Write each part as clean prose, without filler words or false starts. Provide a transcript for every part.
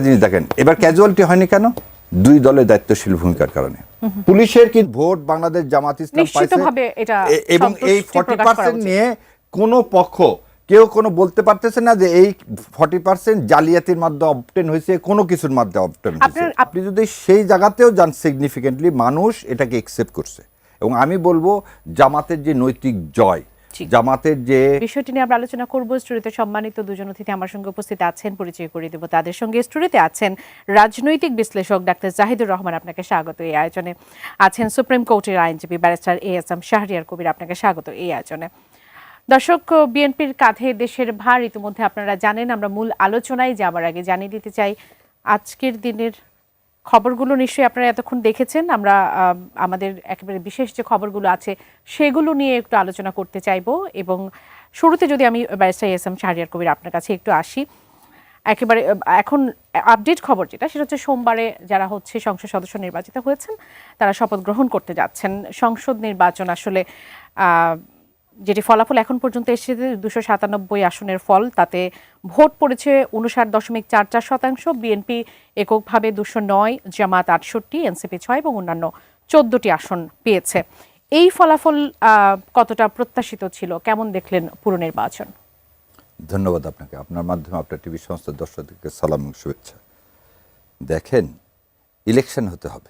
জিনিস দেখেন, এবার ক্যাজুয়ালিটি হয়নি কেন? দুই দলের দায়িত্বশীল ভূমিকার কারণে। পুলিশের কি ভোট বাংলাদেশ জামাত ইসলাম পাইছে, এবং এই 40% নিয়ে কোন পক্ষ কেউ কোনো বলতে পারতেছে না যে এই 40% জালিয়াতির মাধ্যমে অবটেন হয়েছে, কোনো কিছুর মাধ্যমে অবটেন হয়েছে। আপনি যদি সেই জায়গাতেও যান, সিগনিফিকেন্টলি মানুষ এটাকে একসেপ্ট করছে। এবং আমি বলবো জামাতের যে নৈতিক জয়, জামাতের যে বিষয়টি নিয়ে আমরা আলোচনা করব। স্টুডিওতে সম্মানিত দুজন অতিথি আমার সঙ্গে উপস্থিত আছেন, পরিচয় করিয়ে দেব তাদের সঙ্গে। স্টুডিওতে আছেন রাজনৈতিক বিশ্লেষক ডাক্তার জাহিদুর রহমান, আপনাকে স্বাগত এই আয়োজনে। আছেন সুপ্রিম কোর্টের আইনজীবী ব্যারিস্টার এএসএম শাহরিয়ার কবির, আপনাকে স্বাগত এই আয়োজনে। দর্শক, বিএনপির কাঁধে দেশের ভার ইতিমধ্যে আপনারা জানেন। আমরা মূল আলোচনায় যাবার আগে জানিয়ে দিতে চাই আজকের দিনের খবরগুলো নিশ্চয়ই আপনারা এতক্ষণ দেখেছেন। আমরা আমাদের একেবারে বিশেষ যে খবরগুলো আছে সেগুলো নিয়ে একটু আলোচনা করতে চাইবো। এবং শুরুতে যদি আমি ব্যারিস্টার এএসএম শাহরিয়ার কবির আপনার কাছে একটু আসি, একেবারে এখন আপডেট খবর যেটা, সেটা হচ্ছে সোমবারে যারা হচ্ছে সংসদ সদস্য নির্বাচিত হয়েছেন তারা শপথ গ্রহণ করতে যাচ্ছেন। সংসদ নির্বাচন আসলে যেটি ফলাফল এখন পর্যন্ত এসেছে 297 আসনের ফল, তাতে ভোট পড়েছে 59.44%। বিএনপি এককভাবে 209, জামাত 68, এনসিপি 6 এবং অন্যান্য 14টি আসন পেয়েছে। এই ফলাফল কতটা প্রত্যাশিত ছিল? কেমন দেখলেন পুরো নির্বাচন? ধন্যবাদ আপনাকে, আপনার মাধ্যমে আপনার টিভি সংস্থার দর্শকদেরকে সালাম এবং শুভেচ্ছা। দেখেন, ইলেকশন হতে হবে,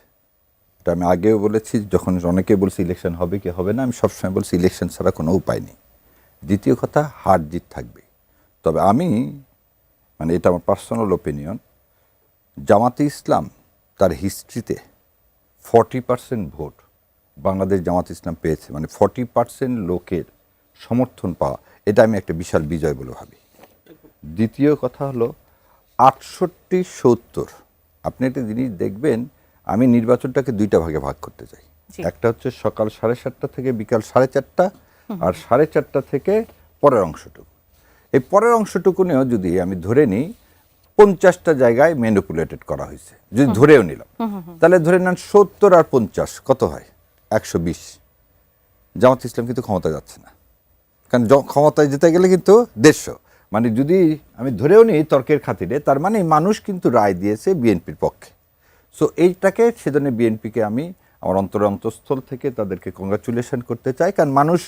এটা আমি আগেও বলেছি, যখন অনেকে বলছি ইলেকশন হবে কি হবে না, আমি সবসময় বলছি ইলেকশন ছাড়া কোনো উপায় নেই। দ্বিতীয় কথা, হার জিত থাকবে। তবে আমি এটা আমার পার্সোনাল ওপিনিয়ন, জামাতে ইসলাম তার হিস্ট্রিতে 40% ভোট বাংলাদেশ জামাত ইসলাম পেয়েছে, 40% লোকের সমর্থন পাওয়া, এটা আমি একটা বিশাল বিজয় বলে ভাবি। দ্বিতীয় কথা হলো 68-70। আপনি একটা জিনিস দেখবেন, আমি নির্বাচনটাকে দুইটা ভাগে ভাগ করতে চাই। একটা হচ্ছে সকাল 7:30 থেকে বিকাল 4:30, আর 4:30 থেকে পরের অংশটুকু। এই পরের অংশটুকু নিয়েও যদি আমি ধরে নিই 50টা জায়গায় ম্যানিপুলেটেড করা হয়েছে, যদি ধরেও নিলাম, তাহলে ধরে নেন 70 আর 50 কত হয়? 120। জামাত ইসলাম কিন্তু ক্ষমতা যাচ্ছে না, কারণ ক্ষমতায় যেতে গেলে কিন্তু 150। যদি আমি ধরেও নিই তর্কের খাতিরে, তার মানে মানুষ কিন্তু রায় দিয়েছে বিএনপির পক্ষে। সো এইটাকে সেজন্য বিএনপিকে আমি আমার অন্তঃস্থল থেকে তাদেরকে কংগ্রাচুলেশন করতে চাই। কারণ মানুষ,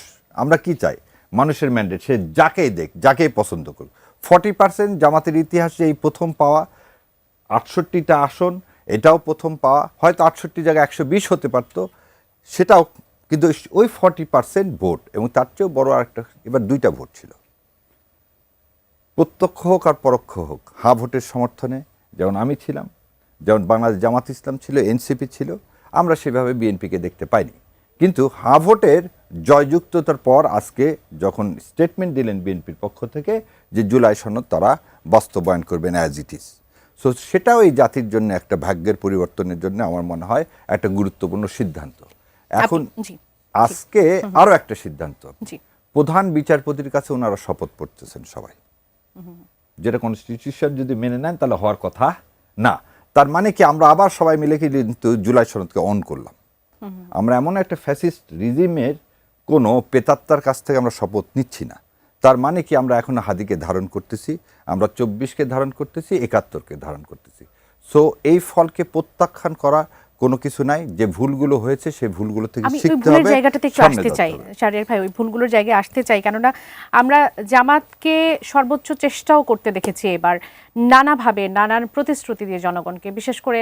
আমরা কি চাই? মানুষের ম্যান্ডেট, সে যাকেই দেখ, যাকেই পছন্দ করুক। 40% জামাতের ইতিহাসে এই প্রথম পাওয়া, 68টা আসন, এটাও প্রথম পাওয়া। হয়তো 68 জায়গায় 120 হতে পারত, সেটাও, কিন্তু ওই 40% ভোট, এবং তার চেয়েও বড় আরেকটা, এবার দুইটা ভোট ছিল, প্রত্যক্ষ হোক আর পরোক্ষ হোক। হা ভোটের সমর্থনে যেমন আমি ছিলাম, যেমন বাংলাদেশ জামাত ইসলাম ছিল, এনসিপি ছিল, আমরা সেভাবে বিএনপিকে দেখতে পাইনি। কিন্তু হা ভোটের জয়যুক্ততার পর আজকে যখন স্টেটমেন্ট দিলেন বিএনপির পক্ষ থেকে যে জুলাই সনদ তারা বাস্তবায়ন করবেন অ্যাজ ইট ইজ, সো সেটাও এই জাতির জন্য একটা ভাগ্যের পরিবর্তনের জন্য আমার মনে হয় একটা গুরুত্বপূর্ণ সিদ্ধান্ত। এখন আজকে আরো একটা সিদ্ধান্ত, প্রধান বিচারপতির কাছে ওনারা শপথ পড়তেছেন সবাই, যেটা কনস্টিটিউশন যদি মেনে নেন তাহলে হওয়ার কথা না। তার মানে কি, আমরা আবার সবাই মিলে কিন্তু জুলাই সনদকে অন করলাম। আমরা এমন একটা ফ্যাসিস্ট রিজিমের কোনো পেতাত্তার কাছ থেকে আমরা শপথ নিচ্ছি না। তার মানে কি, আমরা এখন হাদিকে ধারণ করতেছি, আমরা 24কে ধারণ করতেছি, 71কে ধারণ করতেছি। সো এই ফলকে প্রত্যাখ্যান করা কোনো কিছু নাই। যে ভুলগুলো হয়েছে সেই ভুলগুলো থেকে শিখতে হবে। জায়গাটাতে একটু আসতে চাই শাহরিয়ার ভাই, ওই ভুলগুলোর জায়গায় আসতে চাই, কেননা আমরা জামাতকে সর্বোচ্চ চেষ্টাও করতে দেখেছি এবার, নানাভাবে নানান প্রতিশ্রুতি দিয়ে জনগণকে, বিশেষ করে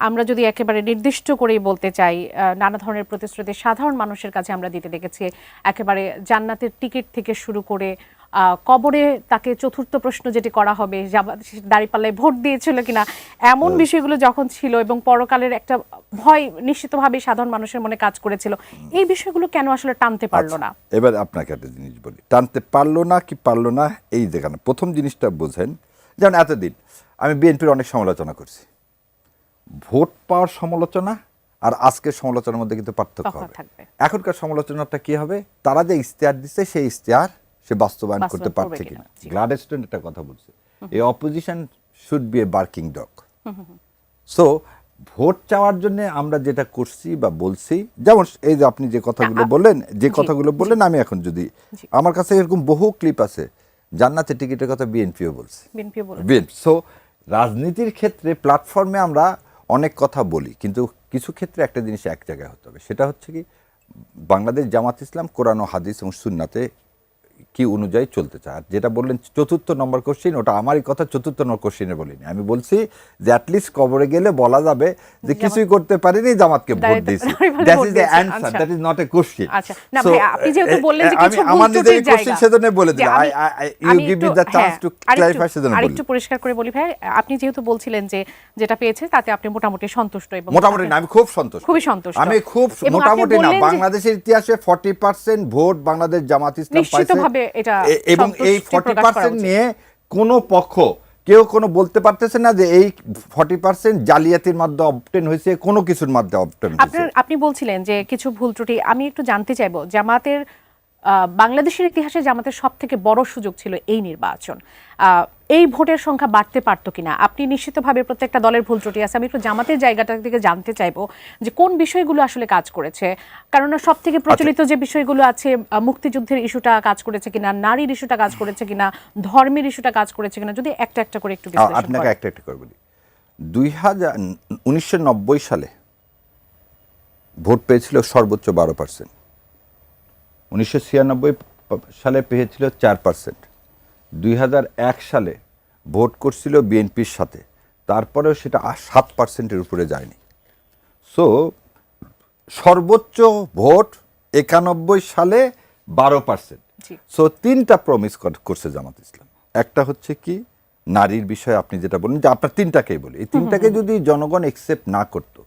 আমরা যদি একেবারে নির্দিষ্ট করেই বলতে চাই, নানা ধরনের প্রতিশ্রুতি সাধারণ মানুষের কাছে আমরা দিতে দেখেছি। একেবারে জান্নাতের টিকিট থেকে শুরু করে কবরে তাকে চতুর্থ প্রশ্ন যেটি করা হবে, দাঁড়িপাল্লায় ভোট দিয়েছিল কিনা, এমন বিষয়গুলো যখন ছিল, এবং পরকালের একটা ভয় নিশ্চিতভাবে সাধারণ মানুষের মনে কাজ করেছিল। এই বিষয়গুলো কেন আসলে টানতে পারলো না? এবার আপনাকে একটা জিনিস বলি, টানতে পারলো না কি পারলো না, এই যেখানে প্রথম জিনিসটা বোঝেন। যেমন এতদিন আমি বিএনপির অনেক সমালোচনা করছি, ভোট পাওয়ার সমালোচনা আর আজকের সমালোচনার মধ্যে কিন্তু পার্থক্য হবে। এখনকার সমালোচনাটা কি হবে? তারা যে ইশতেহার দিচ্ছে সেই ইশতেহার সে বাস্তবায়ন করতে পারছে কিনা। গ্লাডস্টোন একটা কথা বলছে, এই opposition should be a barking dog. So vote চাওয়ার জন্য আমরা যেটা করছি বা বলছি, যেমন এই যে আপনি যে কথাগুলো বললেন, আমি এখন যদি, আমার কাছে এরকম বহু ক্লিপ আছে, জান্নাতের টিকিটের কথা বিএনপিও বলছে। সো রাজনীতির ক্ষেত্রে প্ল্যাটফর্মে আমরা অনেক কথা বলি, কিন্তু কিছু ক্ষেত্রে একটা জিনিস এক জায়গায় হতে হবে। সেটা হচ্ছে কি, বাংলাদেশ জামাত ইসলাম কোরআন ও হাদিস এবং সুন্নাতে কি অনুযায়ী চলতে চায়। আর যেটা বললেন ৪র্থ নম্বর কোশ্চিন, ওটা আমারই কথা, ৪র্থ নম্বর কোশ্চিনে বলিনি। আমি বলছি যে অ্যাটলিস্ট কবরে গেলে বলা যাবে যে কিছুই করতে পারিনি, জামাতকে ভোট দিয়েছি। That is the answer, that is not a question. আচ্ছা না ভাই, আপনি যেহেতু বললেন যে কিছু আমার ভুল নিজের ত্রুটির কোশ্চিন জায়গা, সেজন্য বলে দিলাম, you give me the chance to clarify, সেজন্য বলি। আরেকটু পরিষ্কার করে বলি ভাই, আপনি যেহেতু বলছিলেন যে যেটা পেয়েছে তাতে আপনি মোটামুটি সন্তুষ্ট, এবং মোটামুটি না, আমি খুব সন্তুষ্ট, খুবই সন্তুষ্ট। আমি খুব মোটামুটি না, বাংলাদেশের ইতিহাসে 40% ভোট বাংলাদেশ জামাত ইসলাম পাইছে, নিশ্চিতভাবে এটা, এবং এই 40% নিয়ে কোনো পক্ষ কেউ কোনো বলতে পারতেছে না যে এই 40% জালিয়াতির মাধ্যমে অবটেন হয়েছে, কোনো কিছুর মাধ্যমে অবটেন হয়েছে। আপনি বলছিলেন যে কিছু ভুল ত্রুটি, আমি একটু জানতে চাইবো, জামাতের বাংলাদেশের ইতিহাসে জামাতের সব থেকে বড় সুযোগ ছিল এই নির্বাচন, এই ভোটের সংখ্যা বাড়তে পারতো কিনা? আপনি নিশ্চিতভাবে প্রত্যেকটা দলের ভুল ত্রুটি আছে, আমি একটু জামাতের জায়গাটা থেকে জানতে চাইবো যে কোন বিষয়গুলো আসলে কাজ করেছে। কারণ সব থেকে প্রচলিত যে বিষয়গুলো আছে, মুক্তিযুদ্ধের ইস্যুটা কাজ করেছে কিনা, নারীর ইস্যুটা কাজ করেছে কিনা, ধর্মের ইস্যুটা কাজ করেছে কিনা, যদি একটা একটা করে একটু বিশ্লেষণ করেন। আপনাকে একটা একটা করে বলি। 1990 সালে ভোট পেয়েছিল সর্বোচ্চ 12%, 1996 সালে পেয়েছিল 4%, 2001 সালে ভোট করছিল বিএনপির সাথে, তারপরেও সেটা 7%-এর উপরে যায়নি। সো সর্বোচ্চ ভোট 91 সালে 12%। সো 3টা প্রমিস করছে জামাত ইসলাম। একটা হচ্ছে কি, নারীর বিষয়ে আপনি যেটা বলেন, যে আপনার 3টাকেই বলি, এই 3টাকে যদি জনগণ একসেপ্ট না করতো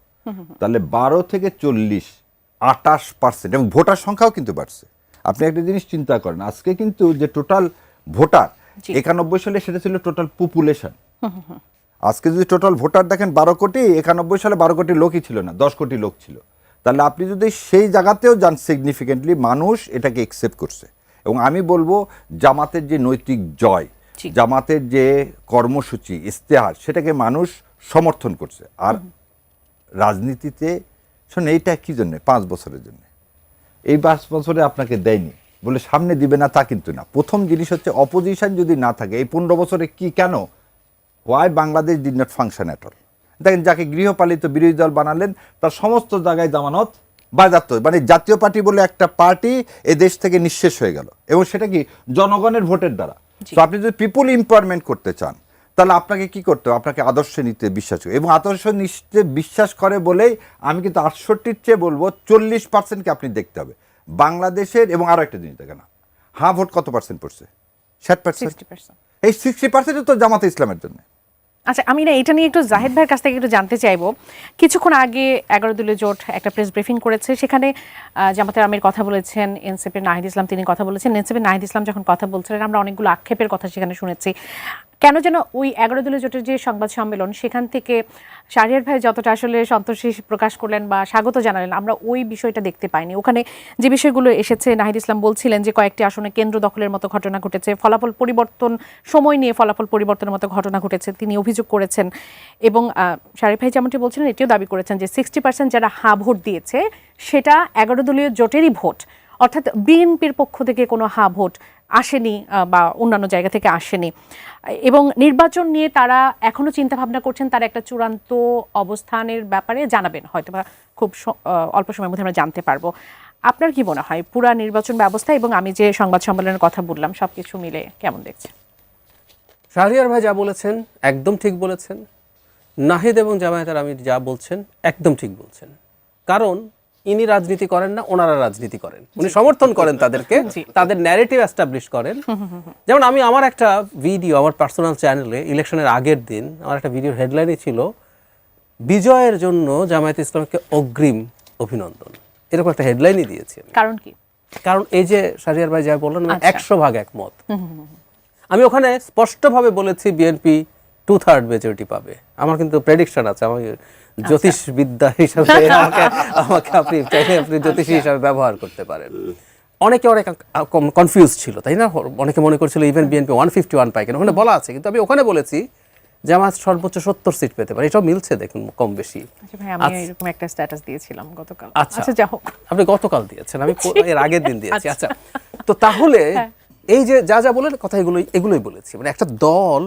তাহলে 12 থেকে 40 28%, এবং ভোটার সংখ্যাও কিন্তু বাড়ছে। আপনি একটা জিনিস চিন্তা করেন, আজকে কিন্তু যে টোটাল ভোটার 91 সালে সেটা ছিল টোটাল পপুলেশন। আজকে যদি টোটাল ভোটার দেখেন 12 কোটি, 91 সালে 12 কোটি লোকই ছিল না, 10 কোটি লোক ছিল। তাহলে আপনি যদি সেই জায়গাতেও যান, সিগনিফিকেন্টলি মানুষ এটাকে একসেপ্ট করছে। এবং আমি বলবো জামাতের যে নৈতিক জয়, জামাতের যে কর্মসূচি, ইস্তেহার, সেটাকে মানুষ সমর্থন করছে। আর রাজনীতিতে শোন, এইটা কি জন্য 5 বছরের জন্য, এই 5 বছরে আপনাকে দেয়নি বলে সামনে দিবে না তা কিন্তু না। প্রথম জিনিস হচ্ছে অপোজিশন যদি না থাকে, এই 15 বছরে কি কেন, why Bangladesh did not function at all. দেখেন, যাকে গৃহপালিত বিরোধী দল বানালেন তার সমস্ত জায়গায় জামানত বাজাত, মানে জাতীয় পার্টি বলে একটা পার্টি এ দেশ থেকে নিঃশেষ হয়ে গেল, এবং সেটা কি জনগণের ভোটের দ্বারা। তো আপনি যদি পিপুল এমপাওয়ারমেন্ট করতে চান, তাহলে আপনাকে কি করতে হবে, আপনাকে আদর্শ নিতে বিশ্বাস করে, এবং আদর্শ নিতে বিশ্বাস করে বলেই আমি কিন্তু 68-র চেয়ে বলবো 40%-কে আপনি দেখতে হবে বাংলাদেশের। এবং আরো একটা জিনিস দেখেন, হ্যাঁ ভোট কত পার্সেন্ট পড়ছে? 60%। এই 60% তো জামাতে ইসলামের জন্য। আচ্ছা, আমি না এটা নিয়ে একটু জাহিদ ভাইয়ের কাছ থেকে একটু জানতে চাইবো। কিছুক্ষণ আগে 11 দলীয় জোট একটা প্রেস ব্রিফিং করেছে, সেখানে জামাতের আমির কথা বলেছেন, এনসিপির নাহিদ ইসলাম তিনি কথা বলেছেন। এনসিপির নাহিদ ইসলাম যখন কথা বলছিলেন, আমরা অনেকগুলো আক্ষেপের কথা সেখানে শুনেছি। কেন যেন ওই 11 দলীয় জোটের যে সংবাদ সম্মেলন, সেখান থেকে শাহরিয়ার ভাই যতটা আসলে সন্তোষী প্রকাশ করলেন বা স্বাগত জানালেন, আমরা ওই বিষয়টা দেখতে পাইনি। ওখানে যে বিষয়গুলো এসেছে, নাহিদ ইসলাম বলছিলেন যে কয়েকটি আসনে কেন্দ্র দখলের মতো ঘটনা ঘটেছে, ফলাফল পরিবর্তন, সময় নিয়ে ফলাফল পরিবর্তনের মতো ঘটনা ঘটেছে, তিনি অভিযোগ করেছেন। এবং শাহরিয়ার ভাই যেমনটি বলছিলেন, এটিও দাবি করেছেন যে 60% যারা হ্যাঁ ভোট দিয়েছে সেটা 11 দলীয় জোটেরই ভোট, অর্থাৎ বিএনপির পক্ষ থেকে কোনো হ্যাঁ ভোট আসেনি বা অন্যান্য জায়গা থেকে আসেনি। এবং নির্বাচন নিয়ে তারা এখনো চিন্তা ভাবনা করছেন, তারা একটা চূড়ান্ত অবস্থানের ব্যাপারে জানাবেন, হয়তো বা খুব অল্প সময়ের মধ্যে আমরা জানতে পারবো। আপনার কি মনে হয় পুরা নির্বাচন ব্যবস্থা এবং আমি যে সংবাদ সম্মেলনের কথা বললাম সবকিছু মিলে কেমন দেখছে? শাহরিয়ার ভাই যা বলেছেন একদম ঠিক বলেছেন, নাহিদ এবং জামায়াতের আমির যা বলছেন একদম ঠিক বলছেন। কারণ ইনি রাজনীতি করেন না, ওনারা রাজনীতি করেন, উনি সমর্থন করেন তাদেরকে, তাদের ন্যারেটিভ এস্টাবলিশ করেন। যেমন আমি আমার একটা ভিডিও আমার পার্সোনাল চ্যানেলে ইলেকশনের আগের দিন আমার একটা ভিডিওর হেডলাইনই ছিল বিজয়ের জন্য জামায়াত ইসলামকে অগ্রিম অভিনন্দন, এরকম একটা হেডলাইনই দিয়েছি। কারণ কি? কারণ এই যে শাহরিয়ার ভাই যা বললেন 100% একমত। আমি ওখানে স্পষ্টভাবে বলেছি বিএনপি 2/3 মেজরিটি পাবে। আমার কিন্তু প্রেডিকশন আছে, আমার জ্যোতিষবিদ্যা হিসাবে আমাকে আপনি জ্যোতিষী হিসাবে ব্যবহার করতে পারেন। অনেকে অনেক কনফিউজ ছিল, তাই না? অনেকে মনে করছিল ইভেন বিএনপি 151 পায় কেন, ওখানে বলা আছে। কিন্তু আমি ওখানে বলেছি জামাত সর্বোচ্চ 70 সিট পেতে পারে, এটাও মিলছে দেখুন কম বেশি। আচ্ছা ভাই, আমি এরকম একটা স্ট্যাটাস দিয়েছিলাম গতকাল। আচ্ছা যা হোক, আপনি গতকাল দিয়েছেন, আমি এর আগের দিন দিয়েছি। আচ্ছা, তো তাহলে এই যে যা যা বলেন কথা এগুলোই বলেছি। মানে একটা দল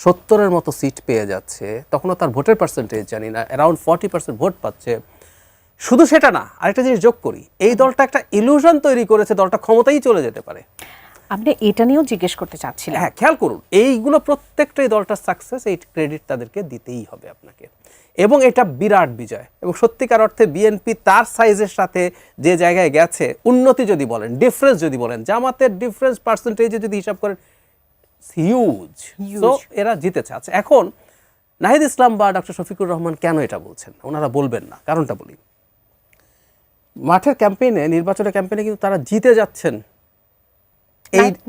70-এর মতো সিট পেয়ে যাচ্ছে, তখনও তার ভোটের পার্সেন্টেজ জানি না, অ্যারাউন্ড 40% ভোট পাচ্ছে। শুধু সেটা না, আরেকটা জিনিস যোগ করি, এই দলটা একটা ইলুশন তৈরি করেছে দলটা ক্ষমতায় চলে যেতে পারে। আপনি এটা নিয়েও জিজ্ঞেস করতে চাচ্ছিলেন। হ্যাঁ, খেয়াল করুন, এইগুলো প্রত্যেকটাই দলটার সাকসেস, এই ক্রেডিট তাদেরকে দিতেই হবে আপনাকে। এবং এটা বিরাট বিজয়, এবং সত্যিকার অর্থে বিএনপি তার সাইজের সাথে যে জায়গায় গেছে, উন্নতি যদি বলেন, ডিফারেন্স যদি বলেন, জামাতের ডিফারেন্স পার্সেন্টেজে যদি হিসাব করেন, হিউজ। সো এরা জিতেছে। আচ্ছা, এখন নাহিদ ইসলাম বা ডক্টর শফিকুর রহমান কেন এটা বলছেন? ওনারা বলবেন না, কারণটা বলি। মাঠের ক্যাম্পেইনে, নির্বাচনের ক্যাম্পেইনে কিন্তু তারা জিতে যাচ্ছেন।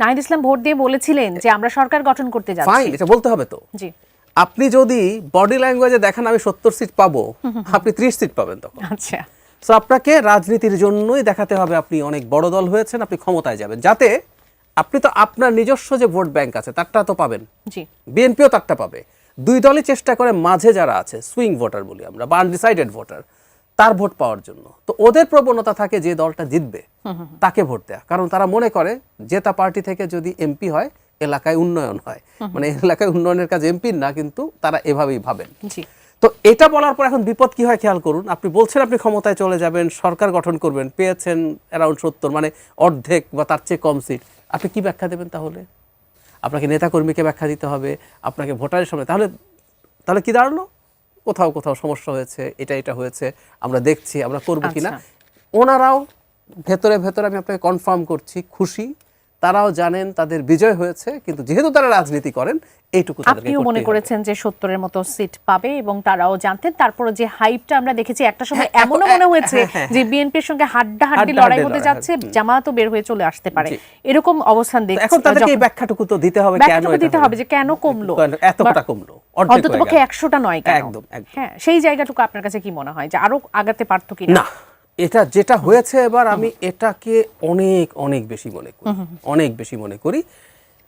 নাহিদ ইসলাম ভোট দিয়ে বলেছিলেন যে আমরা সরকার গঠন করতে যাচ্ছি। ফাইন, এটা বলতে হবে তো। জি, আপনি যদি বডি ল্যাঙ্গুয়েজে দেখেন আমি 70 সিট পাবো, আপনি 30 সিট পাবেন তখন। আচ্ছা, সো আপনাকে রাজনীতির জন্যই দেখাতে হবে আপনি অনেক বড় দল হয়েছেন, আপনি ক্ষমতায় যাবেন, যাতে আপনি তো আপনার নিজস্ব যে ভোট ব্যাংক আছে তারটা তো পাবেন, জি, বিএনপিও তারটা পাবে। দুই দলই চেষ্টা করে মাঝে যারা আছে, সুইং ভোটার বলি আমরা, বা আনডিসাইডেড ভোটার, তার ভোট পাওয়ার জন্য। তো ওদের প্রবণতা থাকে যে দলটা জিতবে তাকে ভোট দেয়া, কারণ তারা মনে করে জেতা পার্টি থেকে যদি এমপি হয় এলাকায় উন্নয়ন হয়, মানে এলাকায় উন্নয়নের কাজ এমপির না, কিন্তু তারা এভাবেই ভাবেন। জি। তো এটা বলার পর এখন বিপদ কি হয় খেয়াল করুন। আপনি বলছেন আপনি ক্ষমতায় চলে যাবেন, সরকার গঠন করবেন, পেয়েছেন অ্যারাউন্ড 70, মানে অর্ধেক বা তার চেয়ে কম সিট। আপনি কি ব্যাখ্যা দেবেন তাহলে? আপনাকে নেতাকর্মীকে ব্যাখ্যা দিতে হবে, আপনাকে ভোটারের সামনে। তাহলে কি দাঁড়ালো? কোথাও কোথাও সমস্যা হয়েছে, এটা হয়েছে, আমরা দেখছি, আমরা করবো কিনা। ওনারাও ভেতরে ভেতরে, আমি আপনাকে কনফার্ম করছি, খুশি। তারাও জানেন তাদের বিজয় হয়েছে, কিন্তু যেহেতু তারা রাজনীতি করেন, এইটুকু তাদেরকে আপনিও মনে করেছেন যে 70-এর মতো সিট পাবে, এবং তারাও জানতেন। তারপরে যে হাইপটা আমরা দেখেছি, একটা সময় এমনও মনে হয়েছে যে বিএনপির সঙ্গে হাড্ডাহাড্ডি লড়াই হতে যাচ্ছে, জামাতও বের হয়ে চলে আসতে পারে, এরকম অবস্থান দেখছি। এখন তাদেরকে এই ব্যাখ্যাটুকু তো দিতে হবে, কেন দিতে হবে যে কেন কমলো, এতটা কমলো, অন্ততপক্ষে 100টা নয় কেন। একদম। হ্যাঁ, সেই জায়গাটুকু আপনার কাছে কি মনে হয় যে আরো আগাতে পারতো কি না? এটা যেটা হয়েছে এবার, আমি এটাকে অনেক অনেক বেশি মনে করি, অনেক বেশি মনে করি।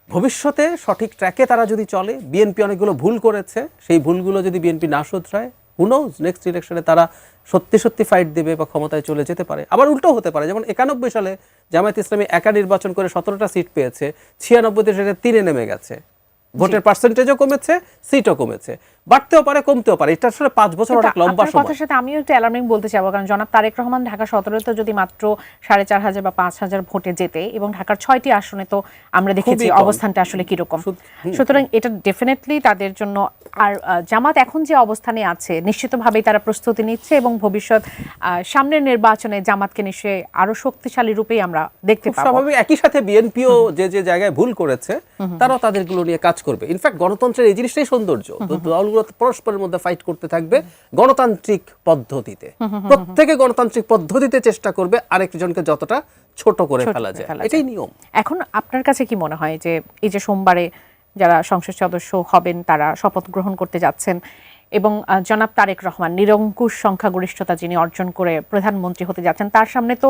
ভবিষ্যতে সঠিক ট্র্যাকে তারা যদি চলে, বিএনপি অনেকগুলো ভুল করেছে, সেই ভুলগুলো যদি বিএনপি না শুধরায়, হু নোজ নেক্সট ইলেকশনে তারা সত্যি সত্যি ফাইট দেবে বা ক্ষমতায় চলে যেতে পারে। আবার উল্টো হতে পারে, যেমন 91 সালে জামায়াত ইসলামী একা নির্বাচন করে 17টা সিট পেয়েছে, 96তে সেটা 3-এ নেমে গেছে, ভোটের পার্সেন্টেজও কমেছে, সিটও কমেছে। বাড়তেও পারে, কমতেও পারে, এটা আসলে 5 বছর অনেক লম্বা সময়। কথার সাথে আমিও একটু অ্যালার্মিং বলতে চাইবো, কারণ জনাব তারেক রহমান ঢাকা 17-তে যদি মাত্র 4,500 বা 5,000 ভোটে যেতে, এবং ঢাকার 6টি আসনে তো আমরা দেখেছি অবস্থানটা আসলে কিরকম। সুতরাং এটা ডেফিনেটলি তাদের জন্য। আর জামাত এখন যে অবস্থানে আছে, নিশ্চিতভাবেই তারা প্রস্তুতি নিচ্ছে, এবং ভবিষ্যৎ সামনের নির্বাচনে জামাতকে নিশ্চয়ই আরো শক্তিশালী রূপেই আমরা দেখতে পাবো। স্বাভাবিক। একই সাথে বিএনপিও যে জায়গায় ভুল করেছে, তারাও তাদেরগুলো নিয়ে কাজ করবে। ইনফ্যাক্ট গণতন্ত্রের এই জিনিসটাই সৌন্দর্য, দলগুলো পরস্পরের মধ্যে ফাইট করতে থাকবে গণতান্ত্রিক পদ্ধতিতে। প্রত্যেকে গণতান্ত্রিক পদ্ধতিতে চেষ্টা করবে আরেকজনকে যতটা ছোট করে ফেলা যায়, এটাই নিয়ম। এখন আপনার কাছে কি মনে হয় যে এই যে সোমবারে যারা সংসদ সদস্য হবেন তারা শপথ গ্রহণ করতে যাচ্ছেন, এবং জনাব তারেক রহমান নিরঙ্কুশ সংখ্যাগরিষ্ঠতা যিনি অর্জন করে প্রধানমন্ত্রী হতে যাচ্ছেন, তার সামনে তো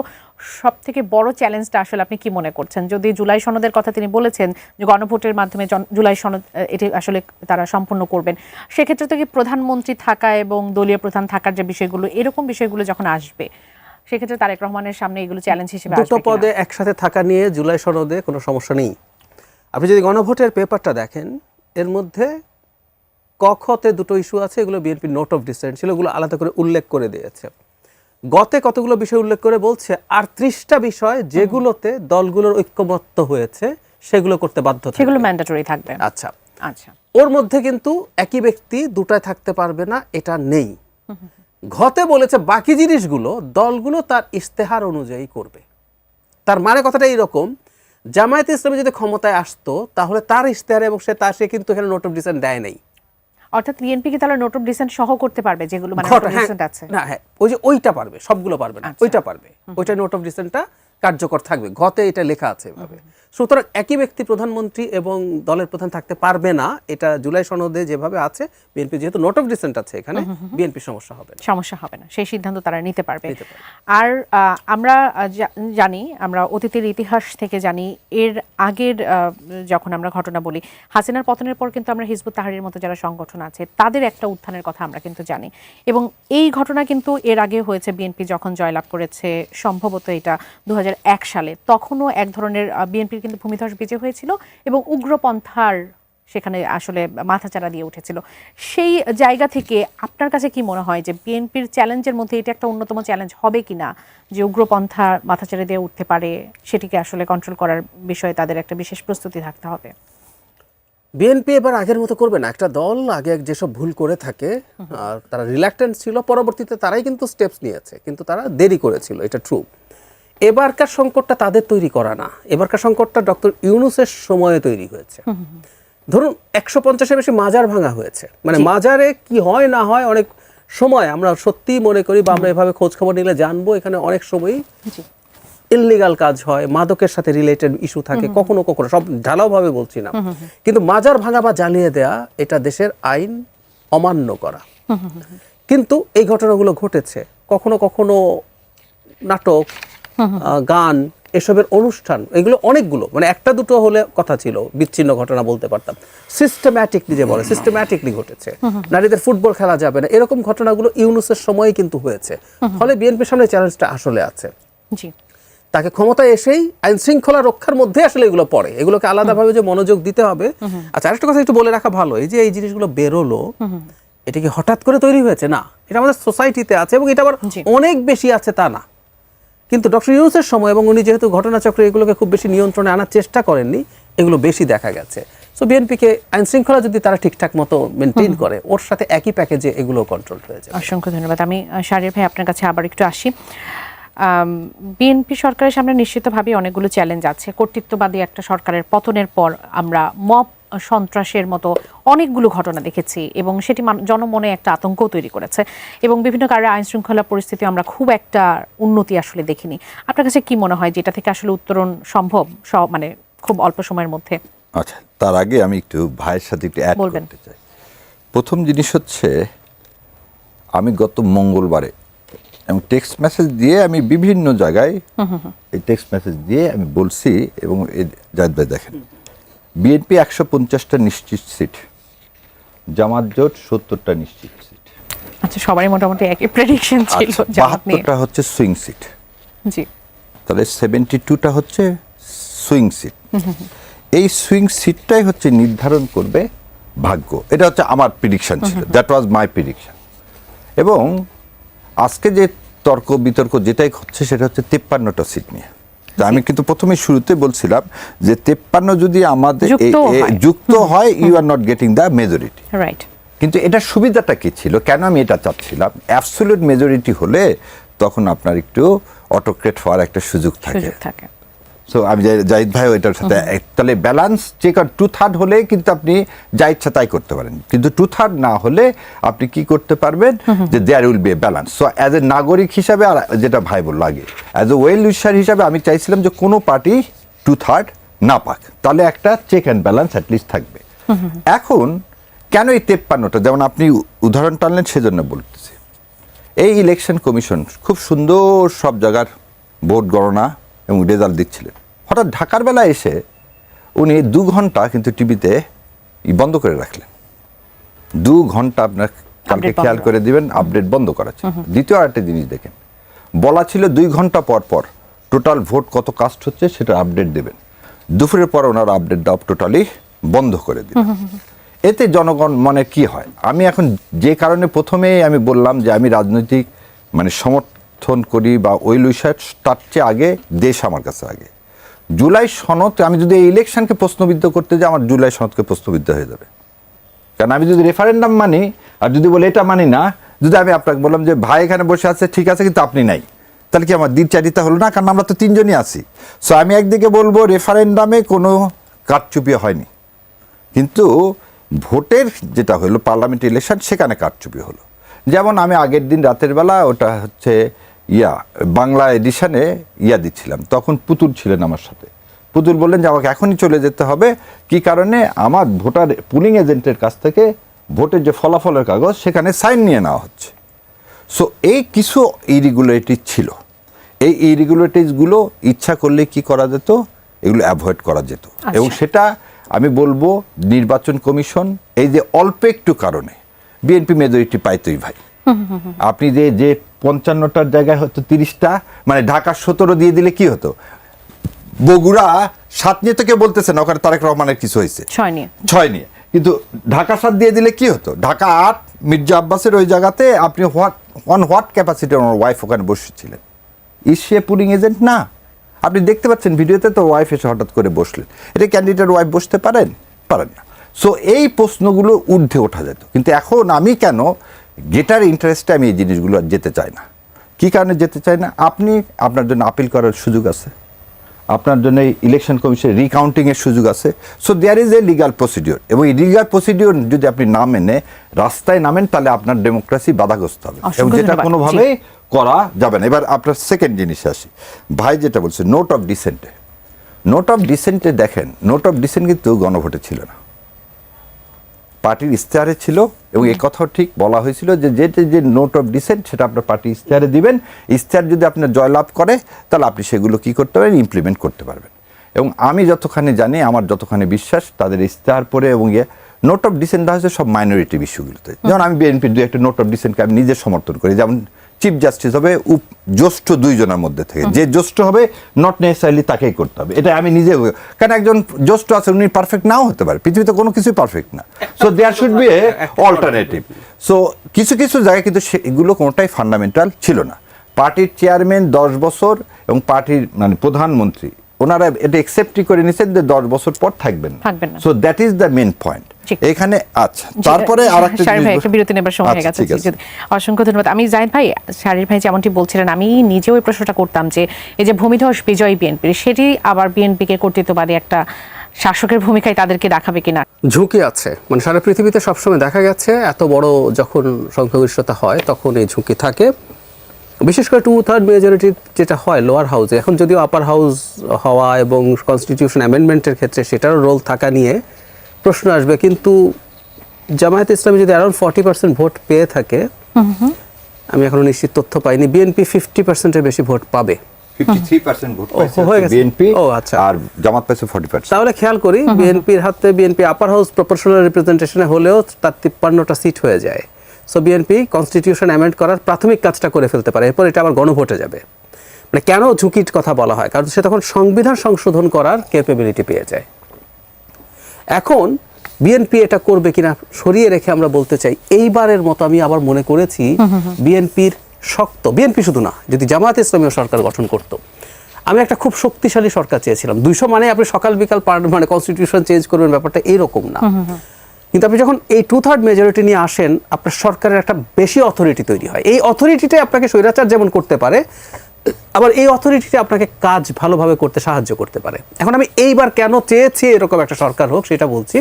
সব থেকে বড় চ্যালেঞ্জটা আসলে আপনি কি মনে করছেন? যদি জুলাই সনদের কথা তিনি বলেছেন যে গণভোটের মাধ্যমে জুলাই সনদ এটি আসলে তারা সম্পূর্ণ করবেন, সেক্ষেত্রে তো কি প্রধানমন্ত্রী থাকা এবং দলীয় প্রধান থাকার যে বিষয়গুলো, এরকম বিষয়গুলো যখন আসবে, সেক্ষেত্রে তারেক রহমানের সামনে এগুলো চ্যালেঞ্জ হিসেবে আসবে দুটো পদে একসাথে থাকা নিয়ে জুলাই সনদে কোনো সমস্যা নেই। আপনি যদি গণভোটের পেপারটা দেখেন, এর মধ্যে কখতে দুটো ইস্যু আছে, এগুলো বিএনপি নোট অফ ডিসেন্ট ছিল, এগুলো আলাদা করে উল্লেখ করে দিয়েছে। গতে কতগুলো বিষয় উল্লেখ করে বলছে 38টা বিষয় যেগুলোতে দলগুলোর ঐক্যমত্য হয়েছে সেগুলো করতে বাধ্য থাকবে, সেগুলো ম্যান্ডেটরি থাকবে। আচ্ছা, ওর মধ্যে কিন্তু একই ব্যক্তি দুটায় থাকতে পারবে না, এটা নেই। ঘতে বলেছে বাকি জিনিসগুলো দলগুলো তার ইশতেহার অনুযায়ী করবে। তার মানে কথাটা এইরকম, জামায়াতে ইসলামী যদি ক্ষমতায় আসতো তাহলে তার ইশতেহার, এবং সে কিন্তু এখানে নোট অফ ডিসেন্ট দেয় নাই। অর্থাৎ বিএনপি কি তাহলে নোট অফ ডিসেন্ট সহ করতে পারবে যেগুলো মানে নোট অফ ডিসেন্ট আছে? না, হ্যাঁ, ওই যে ওইটা পারবে, সবগুলো পারবে না, ওইটা পারবে, ওইটা নোট অফ ডিসেন্টটা কার্যকর থাকবে, ঘতে এটা লেখা আছে এভাবে। সুতরাং একই ব্যক্তি প্রধানমন্ত্রী এবং দলের প্রধান থাকতে পারবে না, এটা জুলাই সনদে যেভাবে আছে। বিএনপি যেহেতু নোট অফ ডিসেন্ট আছে এখানে, বিএনপি সমস্যা হবে না, সেই সিদ্ধান্ত তারা নিতে পারবে। আর আমরা জানি, আমরা অতীতের ইতিহাস থেকে জানি, এর আগের যখন আমরা ঘটনা বলি, হাসিনার পতনের পর কিন্তু আমরা হিজবুত তাহরীরের মতো যারা সংগঠন আছে তাদের একটা উত্থানের কথা আমরা কিন্তু জানি, এবং এই ঘটনা কিন্তু এর আগে হয়েছে। বিএনপি যখন জয়লাভ করেছে, সম্ভবত এটা 2001 সালে, তখনও এক ধরনের বিএনপির কিন্তু ভূমিধস বেজে হয়েছিল, এবং উগ্রপন্থার সেখানে আসলে মাথাচাড়া দিয়ে উঠেছিল। সেই জায়গা থেকে আপনার কাছে কি মনে হয় যে বিএনপির চ্যালেঞ্জের মধ্যে এটা একটা অন্যতম চ্যালেঞ্জ হবে কিনা, যে উগ্রপন্থা মাথাচাড়া দিয়ে উঠতে পারে, সেটিকে আসলে কন্ট্রোল করার বিষয়ে তাদের একটা বিশেষ প্রস্তুতি থাকতে হবে? বিএনপি এবার আগের মতো করবে না। একটা দল আগে যেসব ভুল করে থাকে, আর তারা রিল্যাক্টেন্ট ছিল, পরবর্তীতে তারাই কিন্তু স্টেপস নিয়েছে, কিন্তু তারা দেরি করেছিল, এটা ট্রু। এবারকার সংকটটা তাদের তৈরি করা না, এবারকার সংকটটা ডক্টর ইউনূসের সময়ে তৈরি হয়েছে। ধরুন 150-এর বেশি মাজার ভাঙা হয়েছে, মানে মাজারে কি হয় না হয় অনেক সময় আমরা সত্যি মনে করি বা আমরা এভাবে খোঁজ খবর নিলে জানবো, এখানে অনেক সময়ই ইললিগাল কাজ হয়, মাদকের সাথে রিলেটেড ইস্যু থাকে, কখনো কখনো, সব ঢালাও ভাবে বলছি না, কিন্তু মাজার ভাঙা বা জ্বালিয়ে দেয়া এটা দেশের আইন অমান্য করা। কিন্তু এই ঘটনাগুলো ঘটেছে, কখনো কখনো নাটক, গান, এসবের অনুষ্ঠান, এগুলো অনেকগুলো, মানে একটা দুটো হলে কথা ছিল, বিচ্ছিন্ন ঘটনা বলতে পারতাম। সিস্টেম্যাটিকলি যে বলে, সিস্টেম্যাটিকলি ঘটেছে। নারীদের ফুটবল খেলা যাবে না, এরকম ঘটনাগুলো ইউনূসের সময় কিন্তু হয়েছে। ফলে বিএনপির সামনে চ্যালেঞ্জটা আসলে আছে। জি, তাকে ক্ষমতায় এসেই আইন শৃঙ্খলা রক্ষার মধ্যে আসলে এগুলো পড়ে, এগুলোকে আলাদাভাবে যে মনোযোগ দিতে হবে। আচ্ছা, আরেকটা কথা একটু বলে রাখা ভালো, এই যে এই জিনিসগুলো বেরোলো, এটা কি হঠাৎ করে তৈরি হয়েছে? না, এটা আমাদের সোসাইটিতে আছে, এবং এটা আবার অনেক বেশি আছে তা না। কিন্তু ডক্টর ইউনূসের সময়, এবং উনি যেহেতু ঘটনাচক্রে এগুলোকে খুব বেশি নিয়ন্ত্রণে আনার চেষ্টা করেননি, এগুলো বেশি দেখা গেছে। সো বিএনপিকে আইন শৃঙ্খলা যদি তারা ঠিকঠাক মতো মেনটেন করে, ওর সাথে একই প্যাকেজে এগুলো কন্ট্রোল হয়ে যায়। অসংখ্য ধন্যবাদ। আমি শাহরিয়ার ভাই আপনার কাছে আবার একটু আসি। বিএনপি সরকারের সামনে নিশ্চিতভাবে অনেকগুলো চ্যালেঞ্জ আছে। কর্তৃত্ববাদী একটা সরকারের পতনের পর আমরা মব সন্ত্রাসের মতো অনেকগুলো ঘটনা দেখেছি, এবং সেটি জনমনে একটা আতঙ্ক তৈরি করেছে, এবং বিভিন্ন কারণে আইন শৃঙ্খলা পরিস্থিতি আমরা খুব একটা উন্নতি আসলে দেখিনি। আপনার কাছে কি মনে হয় যে এটা থেকে আসলে উত্তরণ সম্ভব, মানে খুব অল্প সময়ের মধ্যে? আচ্ছা, তার আগে আমি একটু ভাইয়ের সাথে একটু অ্যাড করতে চাই। প্রথম জিনিস হচ্ছে, আমি গত মঙ্গলবারে এবং টেক্সট মেসেজ দিয়ে আমি বিভিন্ন জায়গায় এই টেক্সট মেসেজ দিয়ে আমি বলছি, এবং জাহিদ ভাই দেখেন, বিএনপি 150টা নিশ্চিত সিট, জামাত জোট 70টা নিশ্চিত সিট। আচ্ছা, সবারই মোটামুটি একই প্রেডিকশন ছিল। 72টা হচ্ছে সুইং সিট। জি, তাহলে 72টা হচ্ছে সুইং সিট। এই সুইং সিটটাই হচ্ছে নির্ধারণ করবে ভাগ্য। এটা হচ্ছে আমার প্রেডিকশন ছিল, দ্যাট ওয়াজ মাই প্রেডিকশন। এবং আজকে যে তর্ক বিতর্ক যেটাই হচ্ছে, সেটা হচ্ছে 53টা সিট নিয়ে। তা আমি কিন্তু প্রথমে শুরুতে বলছিলাম যে 53 যদি আমাদের যুক্ত হয়, you are not getting the majority. Right. কিন্তু এটার সুবিধাটা কি ছিল, কেন আমি এটা চাচ্ছিলাম? অ্যাবসলিউট মেজরিটি হলে তখন আপনার একটু অটোক্রেট হওয়ার একটা সুযোগ থাকে। সো আমি জাহিদ ভাই এটার সাথে, তাহলে ব্যালেন্স চেক, 2/3 হলে কিন্তু আপনি যা ইচ্ছা তাই করতে পারেন, কিন্তু 2/3 না হলে আপনি কি করতে পারবেন, যে there will be a balance. So as a নাগরিক হিসাবে, আর যেটা ভাই বলল আগে, অ্যাজ এ ওয়েল উইশার হিসাবে আমি চাইছিলাম যে কোনো পার্টি 2/3 না পাক, তাহলে একটা চেক অ্যান্ড ব্যালেন্স অ্যাটলিস্ট থাকবে। এখন কেন এই 53টা, যেমন আপনি উদাহরণ টানলেন, সেজন্য বলতেছি, এই ইলেকশন কমিশন খুব সুন্দর সব জায়গার ভোট গণনা এবং রেজাল্ট দিচ্ছিলেন। হঠাৎ ঢাকার বেলা এসে উনি 2 ঘন্টা কিন্তু টিভিতে বন্ধ করে রাখলেন। 2 ঘন্টা আপনার কালকে খেয়াল করে দিবেন, আপডেট বন্ধ করা ছিল। দ্বিতীয় আরেকটা জিনিস দেখেন, বলা ছিল 2 ঘন্টা পর পর টোটাল ভোট কত কাস্ট হচ্ছে সেটা আপডেট দেবেন। দুপুরের পর ওনার আপডেটটা টোটালি বন্ধ করে দিবেন। এতে জনগণ মনে কি হয়? আমি এখন যে কারণে প্রথমে আমি বললাম যে আমি রাজনৈতিক মানে সমর্থন করি বা ওই লুইসার, তার চেয়ে আগে দেশ আমার কাছে আগে। জুলাই সনদ, আমি যদি এই ইলেকশনকে প্রশ্নবিদ্ধ করতে যাই, আমার জুলাই সনদকে প্রশ্নবিদ্ধ হয়ে যাবে। কারণ আমি যদি রেফারেন্ডাম মানি, আর যদি বলে এটা মানি না, যদি আমি আপনাকে বললাম যে ভাই এখানে বসে আছে ঠিক আছে কিন্তু আপনি নাই, তাহলে কি আমার দ্বিচারিতা হলো না? কারণ আমরা তো 3 জনই আছি। সো আমি একদিকে বলবো রেফারেন্ডামে কোনো কারচুপি হয়নি, কিন্তু ভোটের যেটা হলো পার্লামেন্ট ইলেকশন, সেখানে কারচুপি হলো। যেমন আমি আগের দিন রাতের বেলা ওটা হচ্ছে বাংলা এডিশনে দিচ্ছিলাম, তখন পুতুল ছিলেন আমার সাথে। পুতুল বললেন যে আমাকে এখনই চলে যেতে হবে। কি কারণে? আমার ভোটার পুলিং এজেন্টের কাছ থেকে ভোটের যে ফলাফলের কাগজ, সেখানে সাইন নিয়ে নেওয়া হচ্ছে। সো এই কিছু ইরেগুলারিটি ছিল। এই ইরেগুলারিটিসগুলো ইচ্ছা করলে কি করা যেত, এগুলো অ্যাভয়েড করা যেত। এবং সেটা আমি বলবো নির্বাচন কমিশন এই যে অল্প একটু কারণে বিএনপি মেজরিটি পাইতই ভাই। আপনি যে 55টার জায়গায় হতো 30টা, মানে ঢাকা 17 দিয়ে দিলে কি হতো? বগুড়া 7 নিয়ে তো কেউ বলতেছে না, ওখানে তারেক রহমানের কিছু হয়েছে 6 নিয়ে। কিন্তু ঢাকা 7 দিয়ে দিলে কি হতো, ঢাকা 8 মির্জা আব্বাসের ওই জায়গাতে আপনি হোয়াট ক্যাপাসিটি আমার ওয়াইফ ওখানে বসেছিলেন, ইজ সে পুলিং এজেন্ট? না। আপনি দেখতে পাচ্ছেন ভিডিওতে, তো ওয়াইফ এসে হঠাৎ করে বসলেন। এটা ক্যান্ডিডেট ওয়াইফ বসতে পারেন না। সো এই প্রশ্নগুলো ঊর্ধ্বে ওঠা যেত, কিন্তু এখন আমি কেন গেটার ইন্টারেস্টে আমি এই জিনিসগুলো আর যেতে চাই না। কী কারণে যেতে চাই না? আপনার জন্য আপিল করার সুযোগ আছে, আপনার জন্য ইলেকশন কমিশন রিকাউন্টিংয়ের সুযোগ আছে। So there is a legal procedure, এবং এই লিগাল প্রসিডিওর যদি আপনি না মেনে রাস্তায় নামেন, তাহলে আপনার ডেমোক্রেসি বাধাগ্রস্ত হবে, এবং যেটা কোনোভাবেই করা যাবে না। এবার আপনার সেকেন্ড জিনিসে আসি। ভাই যেটা বলছে নোট অফ ডিসেন্টে দেখেন, নোট অফ ডিসেন্ট কিন্তু গণভোটে ছিল না, পার্টির ইশতেহারে ছিল, এবং এই কথাও ঠিক বলা হয়েছিল যে নোট অফ ডিসেন্ট সেটা আপনার পার্টি ইশতেহারে দিবেন। ইশতেহার যদি আপনার জয়লাভ করে, তাহলে আপনি সেগুলো কি করতে পারবেন, ইমপ্লিমেন্ট করতে পারবেন। এবং আমি যতখানি জানি, আমার যতখানি বিশ্বাস, তাদের ইশতেহার পরে এবং নোট অফ ডিসেন্ট দেওয়া হয়েছে সব মাইনরিটি ইস্যুগুলোতে। যেমন আমি বিএনপির দু একটা নোট অফ ডিসেন্টকে আমি নিজে সমর্থন করি। যেমন চিফ জাস্টিস হবে জ্যেষ্ঠ 2 জনের মধ্যে থেকে, যে জ্যেষ্ঠ হবে নট নেসেসারিলি তাকেই করতে হবে, এটা আমি নিজে। কারণ একজন জ্যেষ্ঠ আছে, উনি পারফেক্ট নাও হতে পারে, পৃথিবীতে কোনো কিছুই পারফেক্ট না। So there should be a alternative. So কিছু জায়গায় কিন্তু সেগুলো কোনোটাই ফান্ডামেন্টাল ছিল না। পার্টির চেয়ারম্যান 10 বছর এবং পার্টির প্রধানমন্ত্রী ওনারা এটা একসেপ্টই করে নিছেন যে 10 বছর পর থাকবেন না। So that is the main point এখানে। আচ্ছা, তারপরে আরেকটা বিরতি নেবার সময় হয়ে গেছে। অসংখ্য ধন্যবাদ। আমি জাহিদ ভাই, শারীর ভাই যেমনটি বলছিলেন, আমি নিজেও এই প্রশ্নটা করতাম যে এই যে ভূমিধস বিজয় বিএনপির, সেটি আবার বিএনপিকে কর্তৃত্ববাদী একটা শাসকের ভূমিকায় তাদেরকে দেখাবে কিনা। ঝুঁকি আছে, মানে সারা পৃথিবীতে সবসময় দেখা গেছে এত বড় যখন সংখ্যাগরিষ্ঠতা হয় তখন এই ঝুঁকি থাকে, বিশেষ করে 2/3 মেজরিটি যেটা হয় লোয়ার হাউসে। এখন যদিও আপার হাউস হওয়া এবং কনস্টিটিউশন অ্যামেন্ডমেন্টের ক্ষেত্রে সেটারও রোল থাকা নিয়ে প্রশ্ন আসবে, কিন্তু জামায়াতে ইসলামী যদি অ্যারাউন্ড 40% ভোট পেয়ে থাকে, আমি এখনো নিশ্চিত তথ্য পাইনি, বিএনপি 50%-এর বেশি ভোট পাবে। 53% ভোট পাইছে বিএনপি, আচ্ছা, আর জামাত পাইছে 40%। তাহলে খেয়াল করি বিএনপির হাতে, বিএনপি আপার হাউস প্রপোর্শনাল রিপ্রেজেন্টেশনে হলেও তার 53টা সিট হয়ে যায়। সো বিএনপি কনস্টিটিউশন অ্যামেন্ড করার প্রাথমিক কাজটা করে ফেলতে পারে, এরপর এটা আবার গণভোটে যাবে। মানে কেন ঝুঁকির কথা বলা হয়, কারণ সে তখন সংবিধান সংশোধন করার ক্যাপাবিলিটি পেয়ে যায়। এখন বিএনপি এটা করবে কিনা সরিয়ে রেখে আমরা বলতে চাই, এইবারের মতো আমি আবার মনে করেছি বিএনপির শক্ত, বিএনপি শুধু না, যদি জামায়াতে ইসলামী সরকার গঠন করত, আমি একটা খুব শক্তিশালী সরকার চেয়েছিলাম। 200 মানে আপনি সকাল বিকাল মানে কনস্টিটিউশন চেঞ্জ করবেন, ব্যাপারটা এইরকম না। কিন্তু আপনি যখন এই 2/3 মেজরিটি নিয়ে আসেন, আপনার সরকারের একটা বেশি অথরিটি তৈরি হয়। এই অথরিটিটাই আপনাকে স্বৈরাচার যেমন করতে পারে, আবার এই অথরিটিটা আপনাকে কাজ ভালোভাবে করতে সাহায্য করতে পারে। এখন আমি এইবার কেন চেয়েছি এরকম একটা সরকার হোক সেটা বলছি।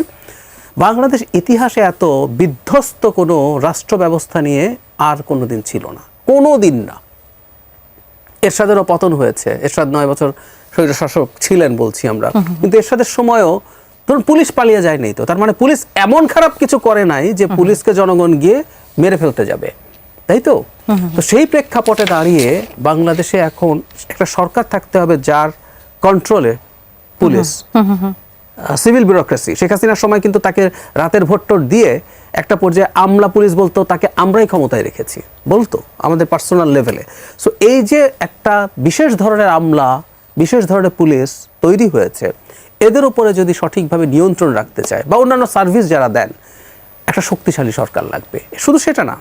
বাংলাদেশ ইতিহাসে এত বিধ্বস্ত কোনো রাষ্ট্র ব্যবস্থা নিয়ে আর কোনোদিন ছিল না, কোনোদিন না। এরশাদেরও পতন হয়েছে, এরশাদ 9 বছর স্বৈরশাসক ছিলেন বলছি আমরা, কিন্তু এরশাদের সময়ও ধরুন পুলিশ পালিয়ে যায়নি, তো তার মানে পুলিশ এমন খারাপ কিছু করে নাই যে পুলিশকে জনগণ গিয়ে মেরে ফেলতে যাবে, তাই তো? তো সেই প্রেক্ষাপটে দাঁড়িয়ে বাংলাদেশে এখন একটা সরকার থাকতে হবে যার কন্ট্রোলে পুলিশ, সিভিল ব্যুরোক্রেসি। শেখ হাসিনার সময় কিন্তু তাকে রাতের ভোট দিয়ে একটা পর্যায়ে আমলা পুলিশ বলতো, তাকে আমরাই ক্ষমতায় রেখেছি বলতো আমাদের পার্সোনাল লেভেলে। সো এই যে একটা বিশেষ ধরনের আমলা, বিশেষ ধরনের পুলিশ তৈরি হয়েছে, এদের উপরে যদি সঠিকভাবে নিয়ন্ত্রণ রাখতে চায় বা অন্যান্য সার্ভিস যারা দেন, একটা শক্তিশালী সরকার লাগবে। শুধু সেটা না,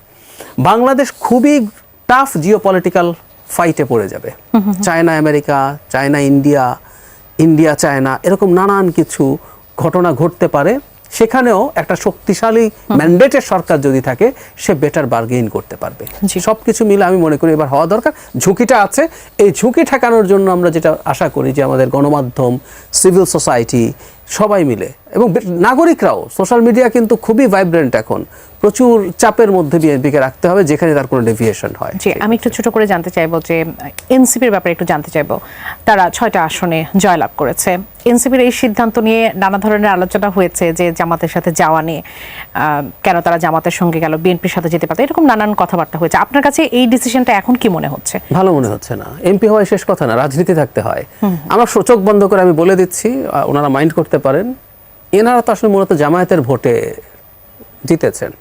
বাংলাদেশ খুবই টাফ জিওপলিটিক্যাল ফাইটে পড়ে যাবে। China America, China India, India China, এরকম নানান কিছু ঘটনা ঘটতে পারে। সেখানেও একটা শক্তিশালী ম্যান্ডেটের সরকার যদি থাকে, সে বেটার বার্গেইন করতে পারবে। সব কিছু মিলে আমি মনে করি এবার হওয়া দরকার। ঝুঁকিটা আছে, এই ঝুঁকি ঠেকানোর জন্য আমরা যেটা আশা করি যে আমাদের গণমাধ্যম, সিভিল সোসাইটি সবাই মিলে, এবং নাগরিকরাও, সোশ্যাল মিডিয়া কিন্তু খুবই ভাইব্রেন্ট এখন, প্রচুর চাপের মধ্যে বিএনপিকে রাখতে হবে যেখানে তার কোনো ডেভিয়েশন হয়। জি, আমি একটু ছোট করে জানতে চাইবো যে এনসিপির ব্যাপারে একটু জানতে চাইবো। তারা 6টা আসনে জয়লাভ করেছে। এনসিপির এই সিদ্ধান্ত নিয়ে নানা ধরনের আলোচনা হয়েছে যে জামাতের সাথে যাওয়া নিয়ে, কেন তারা জামাতের সঙ্গে গেল, বিএনপির সাথে যেতে পারত, এরকম নানান কথাবার্তা হয়েছে। আপনার কাছে এই ডিসিশনটা এখন কি মনে হচ্ছে? ভালো মনে হচ্ছে না। এমপি হওয়াই শেষ কথা না, রাজনীতি থাকতে হয়। আমরা চোখ বন্ধ করে আমি বলে দিচ্ছি, ওনারা মাইন্ড করতে পারেন, এনারা তো আসলে মূলত জামায়াতের ভোটে জিতেছেন।